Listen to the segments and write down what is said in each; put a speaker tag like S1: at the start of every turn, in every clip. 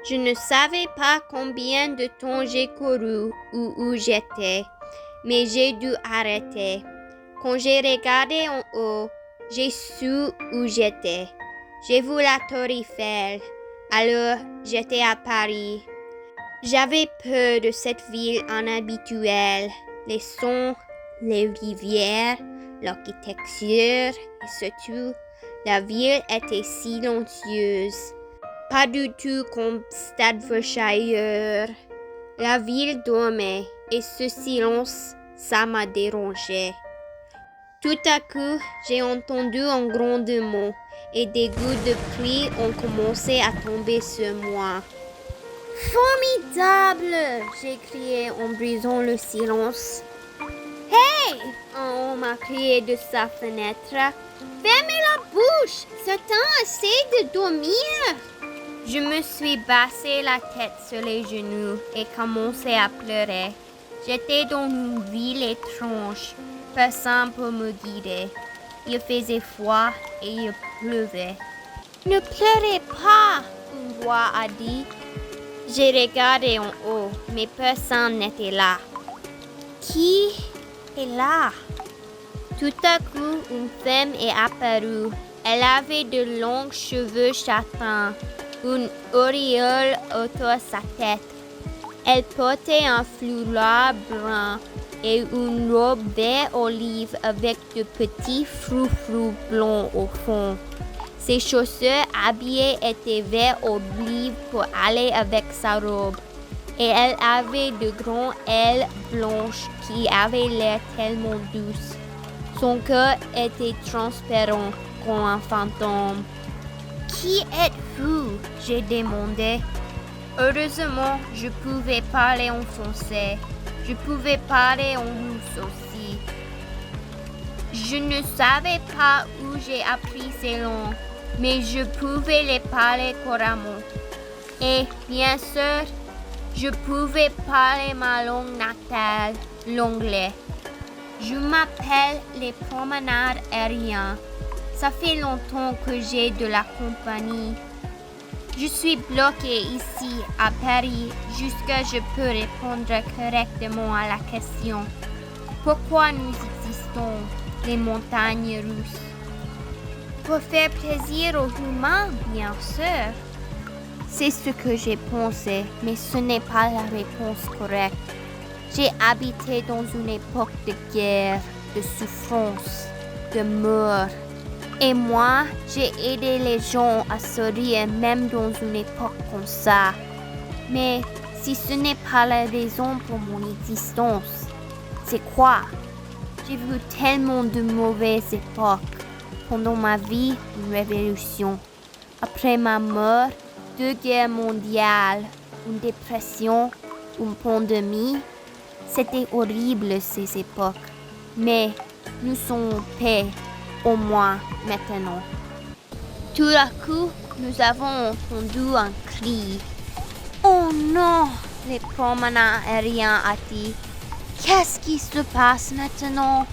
S1: Je ne savais pas combien de temps j'ai couru ou où j'étais, mais j'ai dû arrêter. Quand j'ai regardé en haut, j'ai su où j'étais. J'ai vu la tour Eiffel. Alors, j'étais à Paris. J'avais peur de cette ville inhabituelle. Les sons, les rivières, l'architecture et surtout, la ville était silencieuse. Pas du tout comme Staffordshire. La ville dormait et ce silence, ça m'a dérangé. Tout à coup, j'ai entendu un grondement et des gouttes de pluie ont commencé à tomber sur moi. Formidable! J'ai crié en brisant le silence. Hey! Un homme m'a crié de sa fenêtre. Fermez la bouche! Satan essaie de dormir! Je me suis baissé la tête sur les genoux et commencé à pleurer. J'étais dans une ville étrange. Personne pour me guider. Il faisait froid et il pleuvait. Ne pleurez pas, une voix a dit. J'ai regardé en haut, mais personne n'était là. Qui est là? Tout à coup, une femme est apparue. Elle avait de longs cheveux châtains, une auréole autour de sa tête. Elle portait un foulard brun et une robe vert olive avec de petits froufrous blancs au fond. Ses chaussures habillées étaient vert olive pour aller avec sa robe. Et elle avait de grandes ailes blanches qui avaient l'air tellement douces. Son cœur était transparent comme un fantôme. Qui êtes-vous? J'ai demandé. Heureusement, je pouvais parler en français. Je pouvais parler en russe aussi. Je ne savais pas où j'ai appris ces langues, mais je pouvais les parler couramment. Et bien sûr, je pouvais parler ma langue natale, l'anglais. Je m'appelle les promenades aériennes. Ça fait longtemps que j'ai de la compagnie. Je suis bloquée ici à Paris jusqu'à ce que je peux répondre correctement à la question. Pourquoi nous existons, les montagnes russes? Pour faire plaisir aux humains, bien sûr. C'est ce que j'ai pensé, mais ce n'est pas la réponse correcte. J'ai habité dans une époque de guerre, de souffrance, de mort. Et moi, j'ai aidé les gens à sourire même dans une époque comme ça. Mais si ce n'est pas la raison pour mon existence, c'est quoi? J'ai vu tellement de mauvaises époques. Pendant ma vie, une révolution. Après ma mort, 2 guerres mondiales, une dépression, une pandémie. C'était horrible ces époques. Mais nous sommes en paix. Au moins maintenant. Tout à coup, nous avons entendu un cri. Oh non! Les promenades aériens a dit. Qu'est-ce qui se passe maintenant?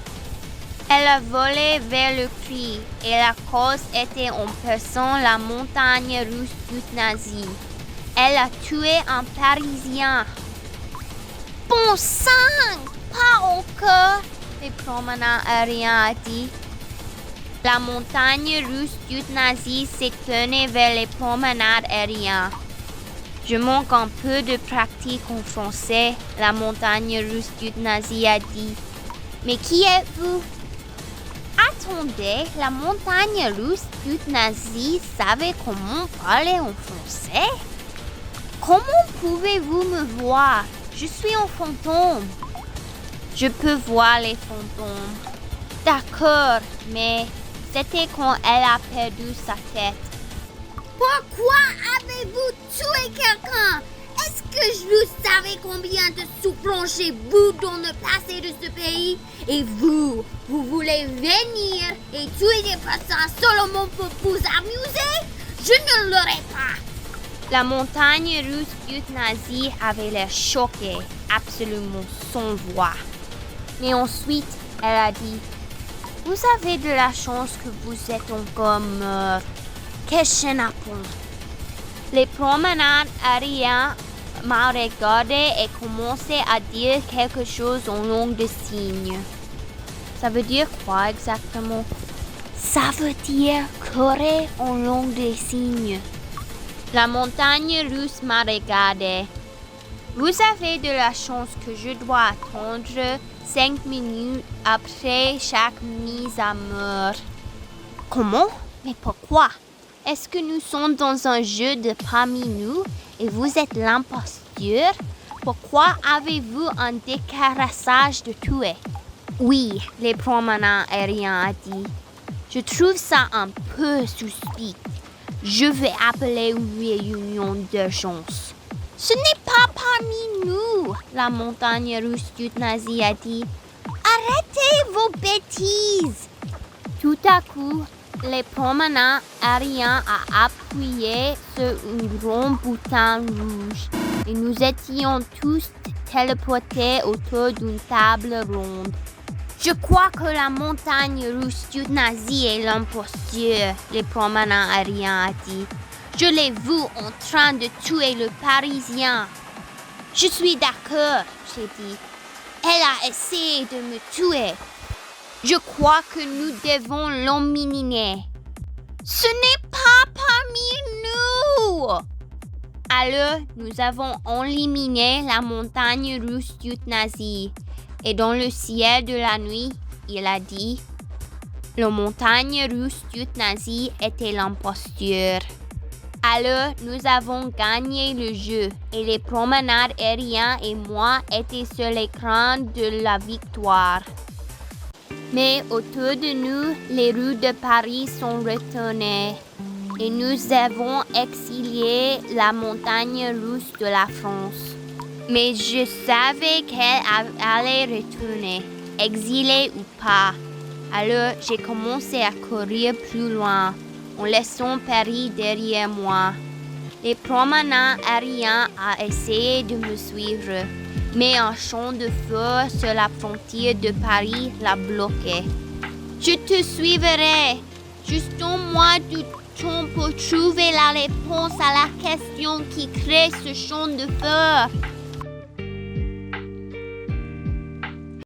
S1: Elle a volé vers le cri et la cause était en personne la montagne russe d'euthanasie. Elle a tué un Parisien. Bon sang! Pas encore! Les promenades aériens a dit. La montagne russe d'euthanasie s'est tournée vers les promenades aériennes. Je manque un peu de pratique en français, la montagne russe d'euthanasie a dit. Mais qui êtes-vous? Attendez, la montagne russe d'euthanasie savait comment parler en français? Comment pouvez-vous me voir? Je suis un fantôme. Je peux voir les fantômes. D'accord, mais c'était quand elle a perdu sa tête. Pourquoi avez-vous tué quelqu'un? Est-ce que vous savez combien de souffrances j'ai vu dans le passé de ce pays? Et vous voulez venir et tuer des personnes seulement pour vous amuser? Je ne l'aurai pas. La montagne russe d'euthanasie avait l'air choquée, absolument sans voix. Mais ensuite, elle a dit, vous avez de la chance que vous êtes encore mort. Quel chenapan! Les promenades aériennes m'ont regardé et commencé à dire quelque chose en langue de signes. Ça veut dire quoi exactement? Ça veut dire courir en langue des signes. La montagne russe m'a regardé. Vous avez de la chance que je dois attendre 5 minutes après chaque mise à mort. Comment? Mais pourquoi? Est-ce que nous sommes dans un jeu de parmi nous et vous êtes l'imposteur? Pourquoi avez-vous un décarassage de tuer? Oui, les promenades aériens a dit. Je trouve ça un peu suspect. Je vais appeler une réunion d'urgence. Ce n'est pas parmi nous, la montagne russe nazie a dit. Arrêtez vos bêtises. Tout à coup, les promenades aériens a appuyé sur un grand bouton rouge et nous étions tous téléportés autour d'une table ronde. Je crois que la montagne russe nazie est l'imposture, les promenades aériens a dit. Je l'ai vu en train de tuer le Parisien. Je suis d'accord, j'ai dit. Elle a essayé de me tuer. Je crois que nous devons l'éliminer. Ce n'est pas parmi nous. Alors, nous avons éliminé la montagne russe nazie. Et dans le ciel de la nuit, il a dit, la montagne russe nazie était l'imposture. Alors, nous avons gagné le jeu et les promenades aériennes et moi étaient sur l'écran de la victoire. Mais autour de nous, les rues de Paris sont retournées et nous avons exilé la montagne russe de la France. Mais je savais qu'elle allait retourner, exilée ou pas. Alors, j'ai commencé à courir plus loin, en laissant Paris derrière moi. Les promenades aériens ont essayé de me suivre, mais un champ de feu sur la frontière de Paris l'a bloqué. Je te suivrai. Juste donne-moi du temps pour trouver la réponse à la question qui crée ce champ de feu.